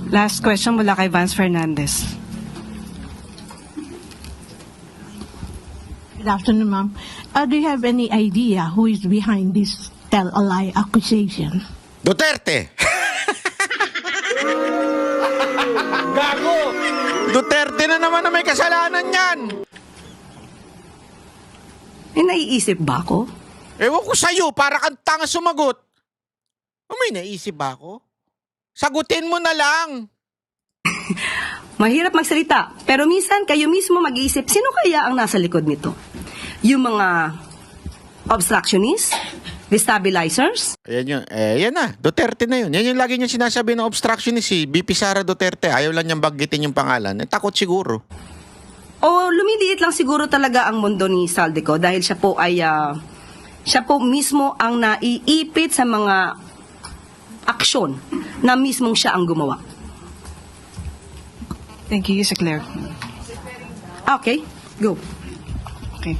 Last question mula kay Vance Fernandez. Good afternoon, ma'am. Do you have any idea who is behind this tell-a-lie accusation? Duterte! Gago! Duterte na naman na may kasalanan yan! May naiisip ba ako? Ewan ko sa'yo, para kang tanga sumagot. May naisip ba ako? Sagutin mo na lang. Mahirap magsalita, pero minsan kayo mismo mag-iisip, sino kaya ang nasa likod nito? Yung mga obstructionists? Destabilizers? Ayan yun. Yan na. Duterte na yun. Yan yung lagi niya sinasabi ng obstructionist si BP Sara Duterte. Ayaw lang niyang banggitin yung pangalan. Takot siguro. O lumiliit lang siguro talaga ang mundo ni Saldico dahil siya po ay siya po mismo ang naiipit sa mga aksyon na mismong siya ang gumawa. Thank you, Yusek Claire. Okay, go. Okay.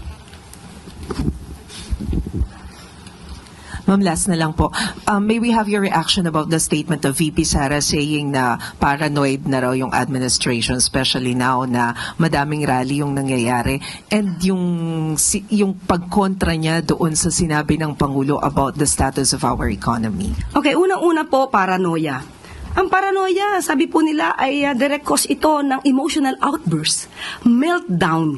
Ma'am, last na lang po. May we have your reaction about the statement of VP Sara saying na paranoid na raw yung administration, especially now na madaming rally yung nangyayari, and yung pagkontra niya doon sa sinabi ng Pangulo about the status of our economy? Okay, unang-una po, paranoia. Ang paranoia, sabi po nila, ay direct cause ito ng emotional outburst, meltdown.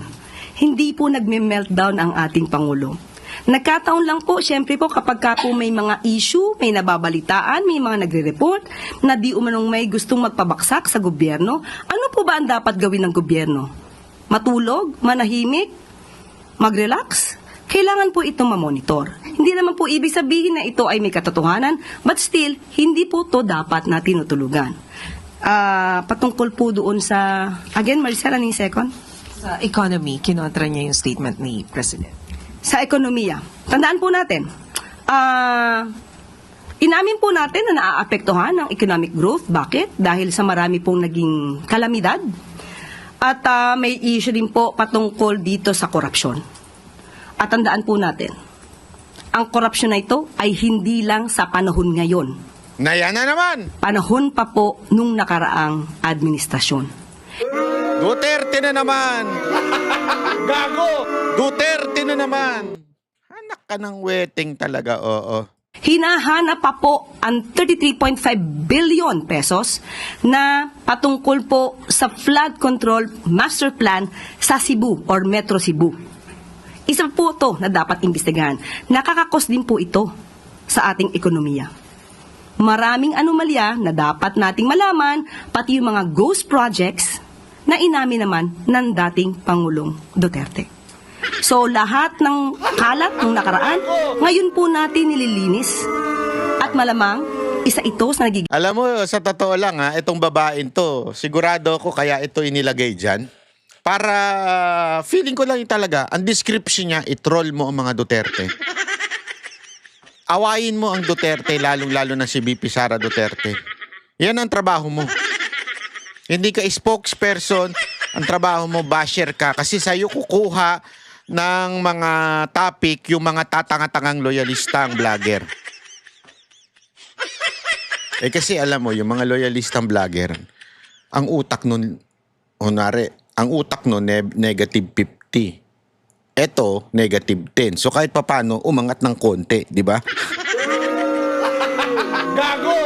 Hindi po nagme-meltdown ang ating Pangulo. Nagkataon lang po, syempre po, kapag ka po may mga issue, may nababalitaan, may mga nagre-report na di umanong may gustong magpabaksak sa gobyerno, ano po ba ang dapat gawin ng gobyerno? Matulog? Manahimik? Mag-relax? Kailangan po itong mamonitor. Hindi naman po ibig sabihin na ito ay may katotohanan, but still, hindi po to dapat na tinutulugan. Patungkol po doon sa, again, Maricel, ano yung second? Sa economy, kinontra niya yung statement ni President. Sa ekonomiya. Tandaan po natin, inamin po natin na naaapektuhan ng economic growth. Bakit? Dahil sa marami pong naging kalamidad. At may issue din po patungkol dito sa korupsyon. At tandaan po natin, ang korupsyon na ito ay hindi lang sa panahon ngayon. Na yan na naman. Panahon pa po nung nakaraang administrasyon. Duterte na naman. Gago! Duterte na naman. Anak ka ng wedding talaga, oo. Hinahanap pa po ang 33.5 billion pesos na patungkol po sa flood control master plan sa Cebu or Metro Cebu. Isa po ito na dapat imbestigahan. Nakakakos din po ito sa ating ekonomiya. Maraming anomalya na dapat nating malaman, pati yung mga ghost projects na inamin naman ng dating Pangulong Duterte. So lahat ng kalat ng nakaraan, ngayon po natin nililinis. At malamang, isa ito sa nagiging... Alam mo, sa totoo lang itong babaeng to, sigurado ako kaya ito inilagay dyan. Para feeling ko lang yung talaga, ang description niya, i-troll mo ang mga Duterte. Awayin mo ang Duterte, lalong-lalo na si BP Sara Duterte. Yan ang trabaho mo. Hindi ka spokesperson, ang trabaho mo, basher ka. Kasi sa'yo kukuha ng mga topic yung mga tatanga-tangang loyalistang vlogger. Kasi alam mo, yung mga loyalistang vlogger, ang utak nun, honare, ang utak nun, negative 50. Ito, negative 10. So kahit papano, umangat ng konti, di ba? Gago!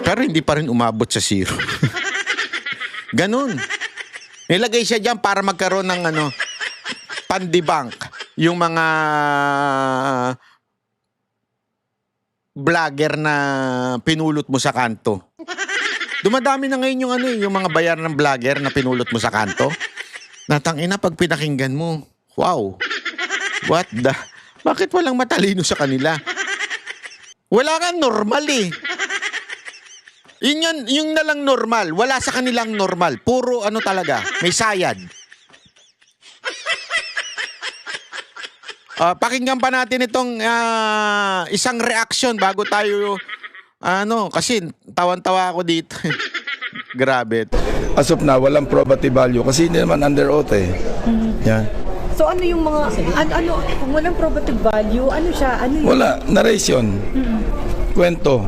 Pero hindi pa rin umabot sa zero. Ganun. Nilagay siya dyan para magkaroon ng pandibank. Yung mga vlogger na pinulot mo sa kanto. Dumadami na ngayon yung mga bayaran ng vlogger na pinulot mo sa kanto. Natangina pag pinakinggan mo. Wow. What the? Bakit walang matalino sa kanila? Wala kang normal eh. Yung nalang normal. Wala sa kanilang normal. Puro talaga. May sayad. Pakinggan pa natin itong isang reaction bago tayo kasi tawan-tawa ako dito. Grabe. As of now, walang probative value kasi hindi naman under oath eh. Yan. So ano yung mga, kung walang probative value, ano siya? Ano yung... Wala, narration. kwento.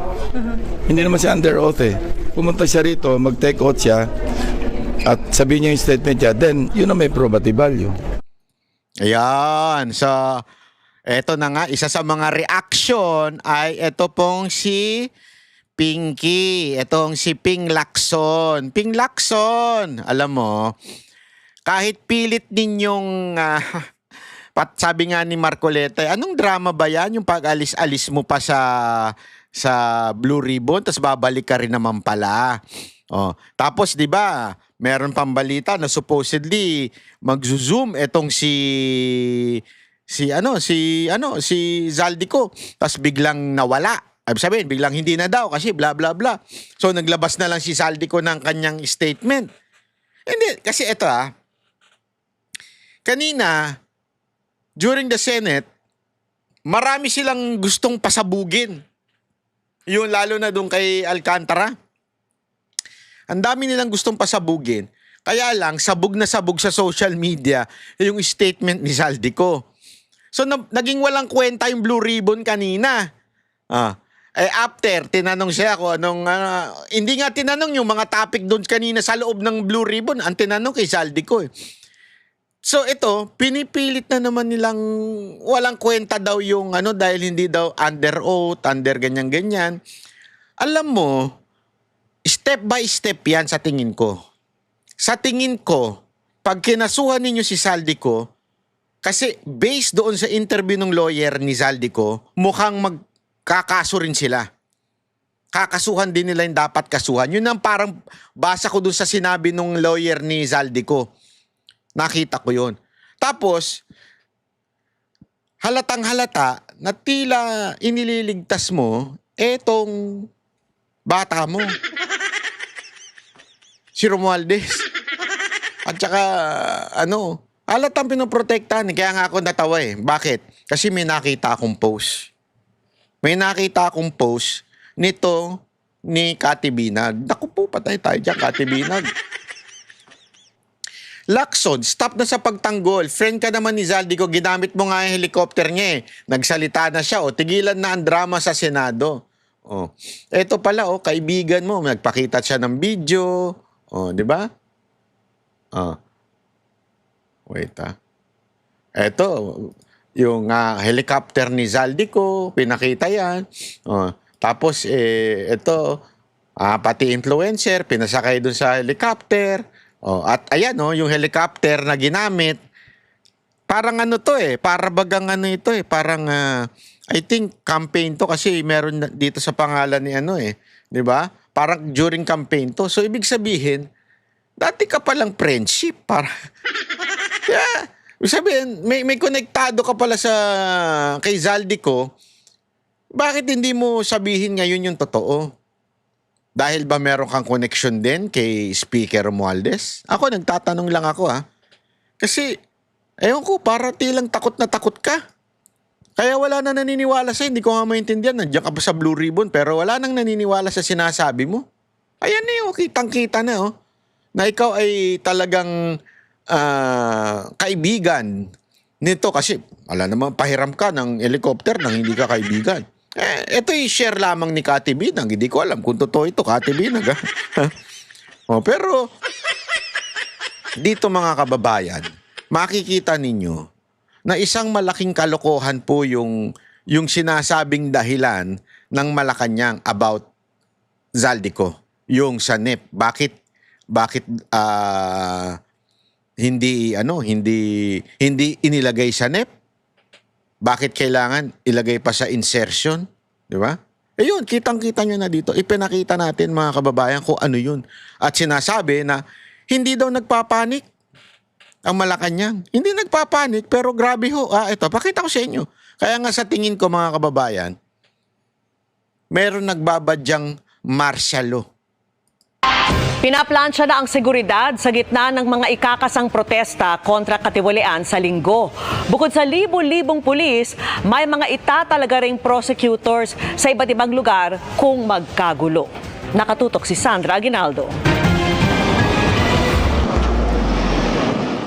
Hindi naman siya under oath eh. Pumunta siya rito, mag-take oath siya, at sabihin niya yung statement niya, then yun na may probative value. Ayan. So, eto na nga, isa sa mga reaction ay eto pong si Pinky. Etong si Ping Lacson. Ping Lacson, alam mo, kahit pilit ninyong, sabi nga ni Marcoleta, anong drama ba yan? Yung pag-alis-alis mo pa sa Blue Ribbon, tapos babalik ka rin naman pala. Oh, tapos 'di ba, meron pang balita na supposedly magzo-zoom etong si Zaldico, tapos biglang nawala. Ibig sabihin, biglang hindi na daw kasi bla bla bla. So naglabas na lang si Zaldico ng kanyang statement. Hindi, kasi ito kanina during the Senate, marami silang gustong pasabugin. Yun, lalo na doon kay Alcantara. Ang dami nilang gustong pasabugin. Kaya lang, sabog na sabog sa social media yung statement ni Zaldico. So, naging walang kwenta yung Blue Ribbon kanina. After, tinanong siya kung anong... hindi nga tinanong yung mga topic doon kanina sa loob ng Blue Ribbon. Ang tinanong kay Zaldico eh. So, ito, pinipilit na naman nilang walang kwenta daw yung dahil hindi daw under oath, under ganyan-ganyan. Alam mo, step by step yan sa tingin ko. Sa tingin ko, pag kinasuhan ninyo si Zaldico, kasi based doon sa interview ng lawyer ni Zaldico, mukhang magkakaso rin sila. Kakasuhan din nila yung dapat kasuhan. Yun ang parang basa ko doon sa sinabi ng lawyer ni Zaldico. Nakita ko yun. Tapos, halatang halata na tila inililigtas mo etong bata mo. Si Romualdez. At saka, halatang pinoprotektahan. Kaya nga ako natawa eh. Bakit? Kasi may nakita akong post. May nakita akong post nito ni Cathy Binag. Naku po, patay tayo dyan, Cathy Binag. Lacson, stop na sa pagtanggol. Friend ka naman ni Zaldico, ginamit mo nga yung helicopter niya eh. Nagsalita na siya, tigilan na ang drama sa Senado. Eto pala, kaibigan mo, nagpakita siya ng video. Di ba? Wait Eto, yung helicopter ni Zaldico, pinakita yan. Tapos, ito, pati influencer, pinasakay dun sa helicopter. At ayan, yung helicopter na ginamit, parang para bagang ito parang, I think, campaign to kasi meron dito sa pangalan ni di ba? Parang during campaign to. So, ibig sabihin, dati ka palang friendship. Yeah. Ibig sabihin, may konektado ka pala kay Zaldico. Bakit hindi mo sabihin ngayon yung totoo? Dahil ba meron kang connection din kay Speaker Romualdez? Ako, nagtatanong lang ako Kasi, ewan ko, para tilang takot na takot ka. Kaya wala na naniniwala sa'yo. Hindi ko nga maintindihan. Nandiyan ka pa sa Blue Ribbon pero wala nang naniniwala sa sinasabi mo. Ayan kitang-kita na na ikaw ay talagang kaibigan nito kasi wala namang pahiram ka ng helicopter nang hindi ka kaibigan. Ito share lamang ni Cathy Binag. Hindi ko alam kung totoo ito, Cathy Binag. Pero dito mga kababayan, makikita ninyo na isang malaking kalokohan po yung sinasabing dahilan ng Malacanang about Zaldico, yung sa NEP. Bakit hindi inilagay sa NEP? Bakit kailangan ilagay pa sa insertion? Di ba? Ayun, kitang-kita nyo na dito. Ipinakita natin mga kababayan kung ano yun. At sinasabi na hindi daw nagpapanik ang Malacanang. Hindi nagpapanik pero grabe ho. Ito, pakita ko sa inyo. Kaya nga sa tingin ko mga kababayan, meron nagbabadyang martial law. Pinaplansya na ang seguridad sa gitna ng mga ikakasang protesta kontra katiwalian sa Linggo. Bukod sa libo-libong pulis, may mga itatalaga ring prosecutors sa iba't ibang lugar kung magkagulo. Nakatutok si Sandra Aguinaldo.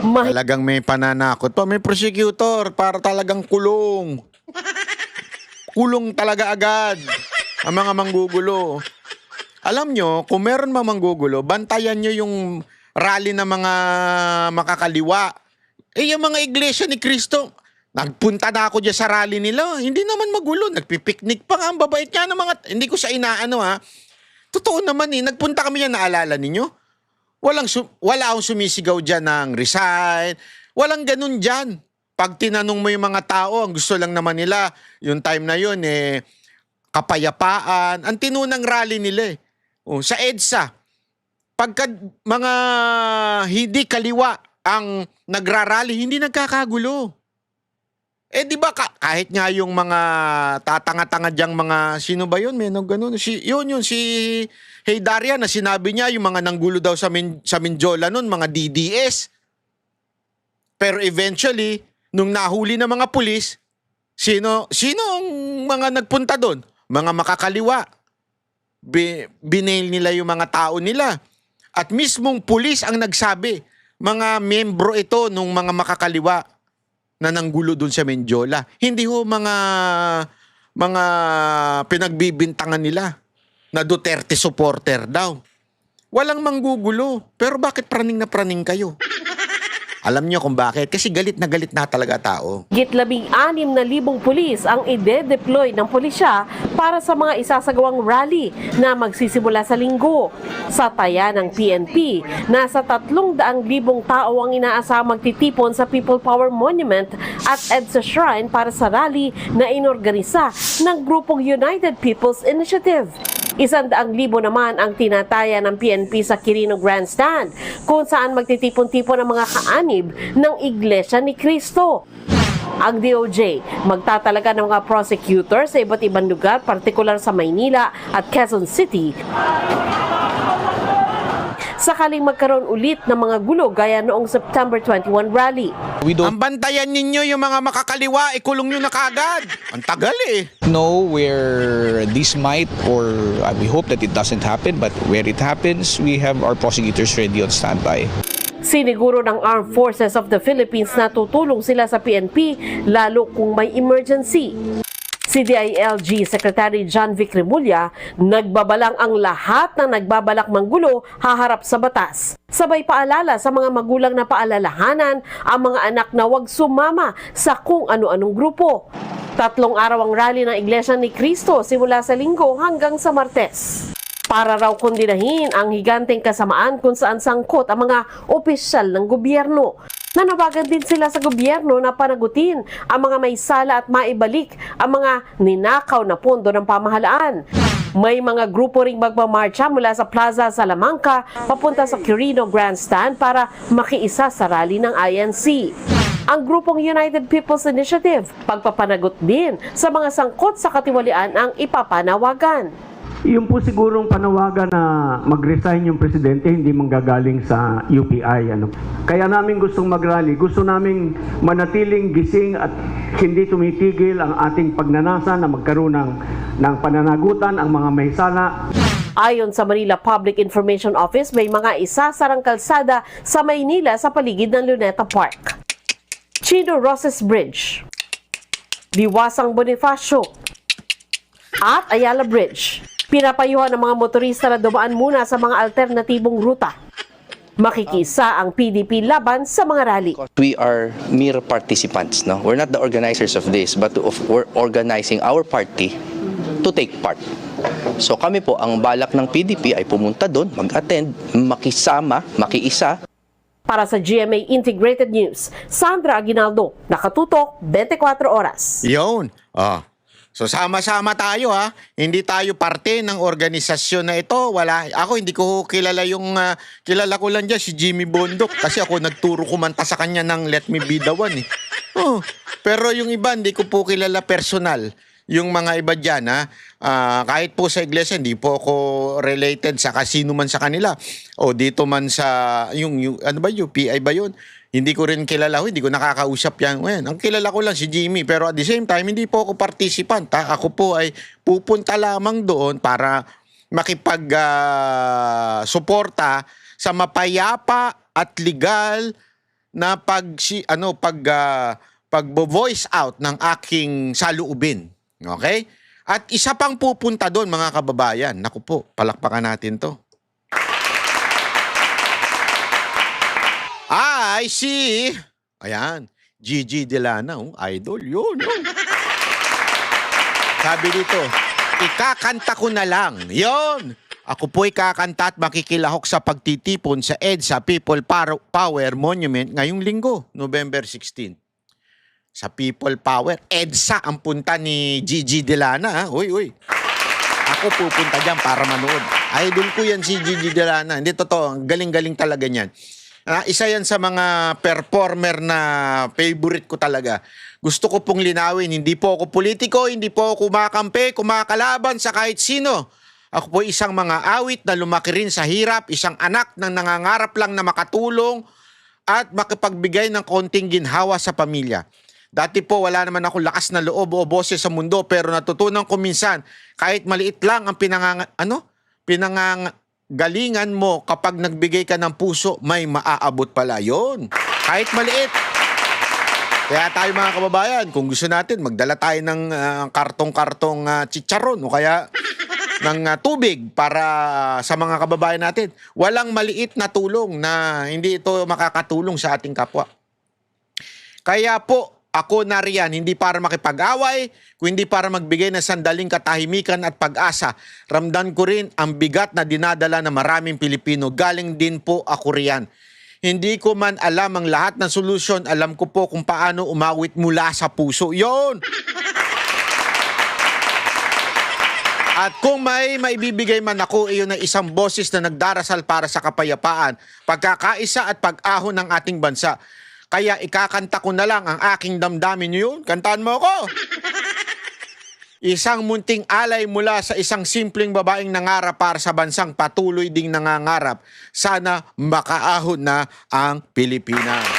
Talagang may pananakot pa. May prosecutor para talagang kulong. Kulong talaga agad. ang mga manggugulo. Alam nyo, kung meron mang manggugulo, bantayan nyo yung rally ng mga makakaliwa. Eh, yung mga iglesia ni Cristo, nagpunta na ako dyan sa rally nila. Hindi naman magulo. Nagpipiknik pa nga. Ang babait nga ng mga... Hindi ko siya inaano ha. Totoo naman eh. Nagpunta kami yan, naalala ninyo? Wala akong sumisigaw dyan ng resign. Walang ganun dyan. Pag tinanong mo yung mga tao, ang gusto lang naman nila, yung time na yun, kapayapaan. Ang tinunang rally nila sa EDSA, pagka mga hindi kaliwa ang nagrarally, hindi nagkakagulo. Di ba kahit nga yung mga tatanga-tanga diyang mga, sino ba yun? May ganun. Si Hey Daria na sinabi niya yung mga nanggulo daw sa Mindiola nun, mga DDS. Pero eventually, nung nahuli ng mga pulis, sino ang mga nagpunta doon? Mga makakaliwa. Binail nila yung mga tao nila. At mismong pulis ang nagsabi, mga membro ito nung mga makakaliwa na nanggulo doon sa Mindiola. Hindi ho mga pinagbibintangan nila na Duterte supporter daw. Walang manggugulo. Pero bakit praning na praning kayo? Alam niyo kung bakit? Kasi galit na talaga tao. Higit 16,000 pulis ang ide-deploy ng pulisya para sa mga isasagawang rally na magsisimula sa linggo. Sa taya ng PNP, nasa 300,000 tao ang inaasahang magtitipon sa People Power Monument at EDSA Shrine para sa rally na inorganisa ng grupong United People's Initiative. 100,000 naman ang tinataya ng PNP sa Quirino Grandstand, kung saan magtitipon-tipon ang mga kaanib ng Iglesia ni Cristo. Ang DOJ magtatalaga ng mga prosecutor sa iba't ibang lugar, partikular sa Maynila at Quezon City, sakaling magkaroon ulit ng mga gulo gaya noong September 21 rally. Ang bantayan ninyo yung mga makakaliwa, ikulong nyo na kagad. Ang tagal know where this might, or we hope that it doesn't happen, but where it happens, we have our prosecutors ready on standby. Siniguro ng Armed Forces of the Philippines na tutulong sila sa PNP lalo kung may emergency. Si DILG Secretary John Vic Remulla, nagbabalang ang lahat na nagbabalak manggulo haharap sa batas. Sabay paalala sa mga magulang na paalalahanan ang mga anak na huwag sumama sa kung ano-anong grupo. 3 araw ang rally ng Iglesia ni Cristo simula sa Linggo hanggang sa Martes. Para raw kondinahin ang higanteng kasamaan kung saan sangkot ang mga opisyal ng gobyerno. Nanawagan din sila sa gobyerno na panagutin ang mga may sala at maibalik ang mga ninakaw na pondo ng pamahalaan. May mga grupo ring magmamarcha mula sa Plaza Salamanca papunta sa Quirino Grandstand para makiisa sa rally ng INC. Ang grupong United People's Initiative, pagpapanagot din sa mga sangkot sa katiwalian ang ipapanawagan. Yung po sigurong panawagan na mag-resign yung presidente hindi manggagaling sa UPI. Kaya namin gustong mag-rally. Gusto namin manatiling gising at hindi tumitigil ang ating pagnanasa na magkaroon ng pananagutan ang mga may sala. Ayon sa Manila Public Information Office, may mga isasarang kalsada sa Maynila sa paligid ng Luneta Park. Chino Roses Bridge, Diwasang Bonifacio, at Ayala Bridge. Pinapayuhan ng mga motorista na dumaan muna sa mga alternatibong ruta. Makikisa ang PDP laban sa mga rally. We are mere participants. No? We're not the organizers of this, but we're organizing our party to take part. So kami po, ang balak ng PDP ay pumunta doon, mag-attend, makisama, makiisa. Para sa GMA Integrated News, Sandra Aguinaldo, Nakatutok, 24 Oras. Yun. So sama-sama tayo ha. Hindi tayo parte ng organisasyon na ito. Ako hindi ko kilala kilala ko lang dyan si Jimmy Bondok kasi ako nagturo kumanta sa kanya ng Let Me Be The One Pero yung iba hindi ko po kilala personal. Yung mga iba dyan kahit po sa iglesia hindi po ako related sa kasino man sa kanila. O dito man sa yung ano ba UPI ba yun? Hindi ko rin kilala, hindi ko nakakausap yan. Ang kilala ko lang si Jimmy, pero at the same time, hindi po ako participant. Ako po ay pupunta lamang doon para makipag-suporta sa mapayapa at legal na pag-voice out ng aking saloobin. Okay? At isa pang pupunta doon, mga kababayan. Naku po, palakpakan natin to. I see. Ayan, Gigi Delana, idol, yun. Sabi dito, ikakanta ko na lang. Yun. Ako po'y kakanta at makikilahok sa pagtitipon sa EDSA People Power Monument ngayong linggo, November 16. Sa People Power, EDSA ang punta ni Gigi Delana. Uy. Ako pupunta dyan para manood. Idol ko yan si Gigi Delana. Hindi totoo, galing-galing talaga niyan. Isa yan sa mga performer na favorite ko talaga. Gusto ko pong linawin, hindi po ako politiko, hindi po ako kumakampi, kumakalaban sa kahit sino. Ako po isang mga awit na lumaki rin sa hirap, isang anak na nangangarap lang na makatulong at makipagbigay ng konting ginhawa sa pamilya. Dati po wala naman ako lakas na loob o boses sa mundo, pero natutunan ko minsan kahit maliit lang ang pinangagalingan mo, kapag nagbigay ka ng puso, may maaabot pala. Yun. Kahit maliit. Kaya tayo mga kababayan, kung gusto natin, magdala tayo ng kartong-kartong chicharon o kaya ng tubig para sa mga kababayan natin. Walang maliit na tulong na hindi ito makakatulong sa ating kapwa. Kaya po, ako nariyan, hindi para makipag-away, kundi para magbigay ng sandaling katahimikan at pag-asa. Ramdam ko rin ang bigat na dinadala ng maraming Pilipino. Galing din po ako riyan. Hindi ko man alam ang lahat ng solusyon, alam ko po kung paano umawit mula sa puso. Yon! At kung may maibibigay man ako, iyon ay isang boses na nagdarasal para sa kapayapaan, pagkakaisa at pag-ahon ng ating bansa. Kaya ikakanta ko na lang ang aking damdamin yun. Kantaan mo ako. Isang munting alay mula sa isang simpleng babaeng nangarap para sa bansang patuloy ding nangangarap. Sana makaahon na ang Pilipinas.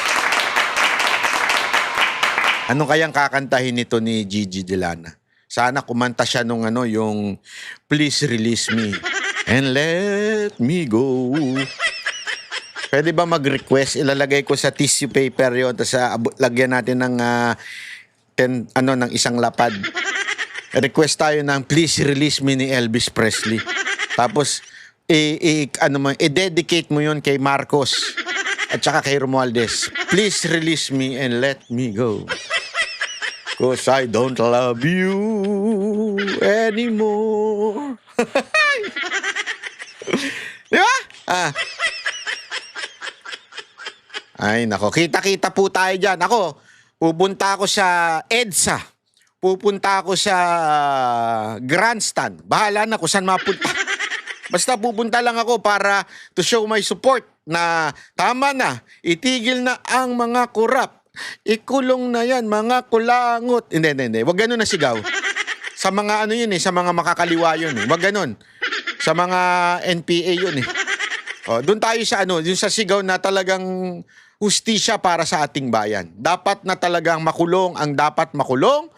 Ano kayang kakantahin nito ni Gigi Delana? Sana kumanta siya nung yung Please Release Me and Let Me Go. Pwede ba mag-request? Ilalagay ko sa tissue paper yon, tapos lagyan natin ng ng isang lapad. Request tayo ng Please Release Me ni Elvis Presley. Tapos i-dedicate mo yon kay Marcos at saka kay Romualdez. Please release me and let me go. 'Cause I don't love you anymore. Di ba? Ay, nako. Kita-kita po tayo dyan. Ako, pupunta ako sa EDSA. Pupunta ako sa grandstand. Bahala na kung saan mapunta. Basta pupunta lang ako para to show my support na tama na. Itigil na ang mga korap. Ikulong na yan, mga kulangot. Hindi. Huwag ganun na sigaw. Sa mga sa mga makakaliwa yun. Huwag ganun. Sa mga NPA yun . Doon tayo sa yung sa sigaw na talagang hustisya para sa ating bayan. Dapat na talagang makulong ang dapat makulong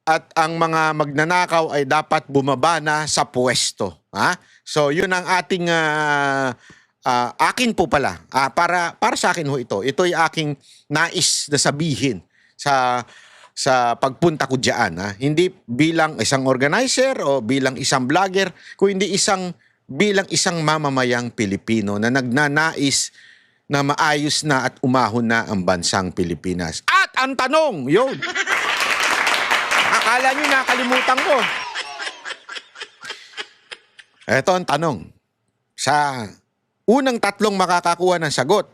at ang mga magnanakaw ay dapat bumaba na sa pwesto. So yun ang ating akin po pala. Para sa akin ito. Ito ay aking nais na sabihin sa pagpunta ko diyan. Hindi bilang isang organizer o bilang isang vlogger, kundi bilang isang mamamayang Pilipino na nagnanais na maayos na at umahon na ang bansang Pilipinas. At ang tanong, yun. Akala nyo nakalimutan ko. Ito ang tanong. Sa unang tatlong makakakuha ng sagot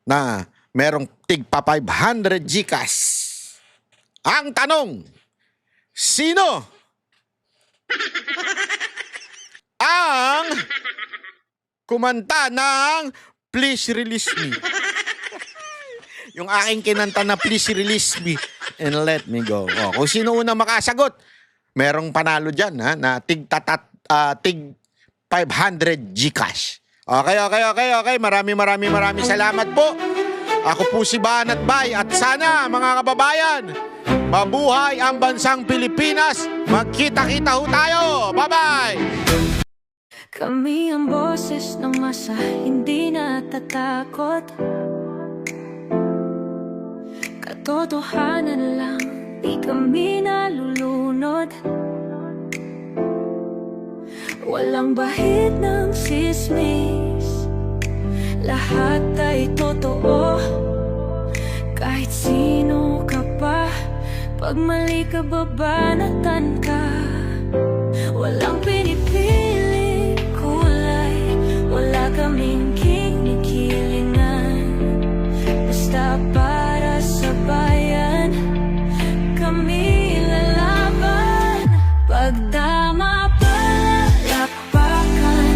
na merong tigpa 500 GCash. Ang tanong, sino ang kumanta ng Please Release Me? Yung aking kinanta na Please Release Me and Let Me Go. Kung sino una makasagot, merong panalo dyan na tig 500 GCash. Okay. Maraming salamat po. Ako po si Banat Bay at sana mga kababayan, mabuhay ang bansang Pilipinas. Magkita-kita ho tayo. Bye-bye! Kami ang boses ng masa, hindi natatakot. Katotohanan lang, di kami nalulunod. Walang bahid ng sismis, lahat ay totoo. Kahit sino ka pa, pag mali ka babanatan ka. Walang pinipili kulay, wala kaming kinikilingan. Basta para sa bayan, kami lalaban. Pag tama palakpakan,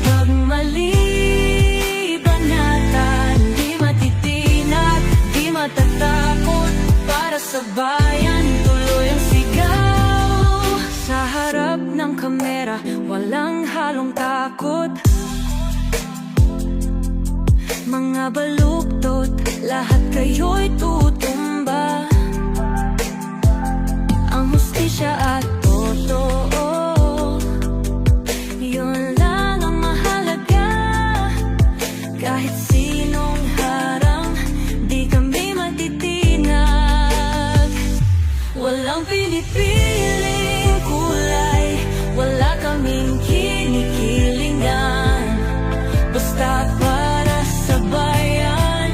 pag mali banatan. Di matitinag, di matatakot, para sa bayan tuloy ang sigaw. Sa harap ng kamera, walang halong takot. Mga baluktot, lahat kayo'y tutumba. Ang hustisya at totoo, yun lang ang mahalaga. Kahit sinong harang, di kami matitinag. Walang pinipiling kulay, wala kaming kinikilingan. Basta para sa bayan,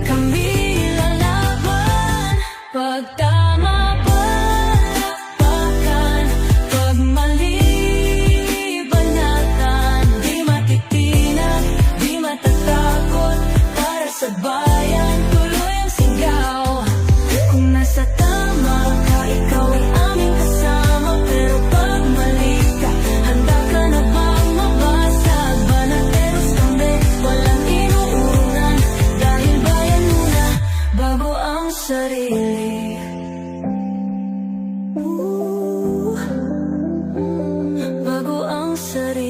kami lalaban. Pag tama palakpakan, pag mali banatan. Di matitinag, di matatakot, para sa bayan tuloy ang sigaw. Kung nasa tama ka, ikaw ay aming kasama. Pero pag mali ka, handa ka na bang mabasag? Banateros kami, walang inuunan. Dahil bayan muna, bago ang sarili. Bago ang sarili.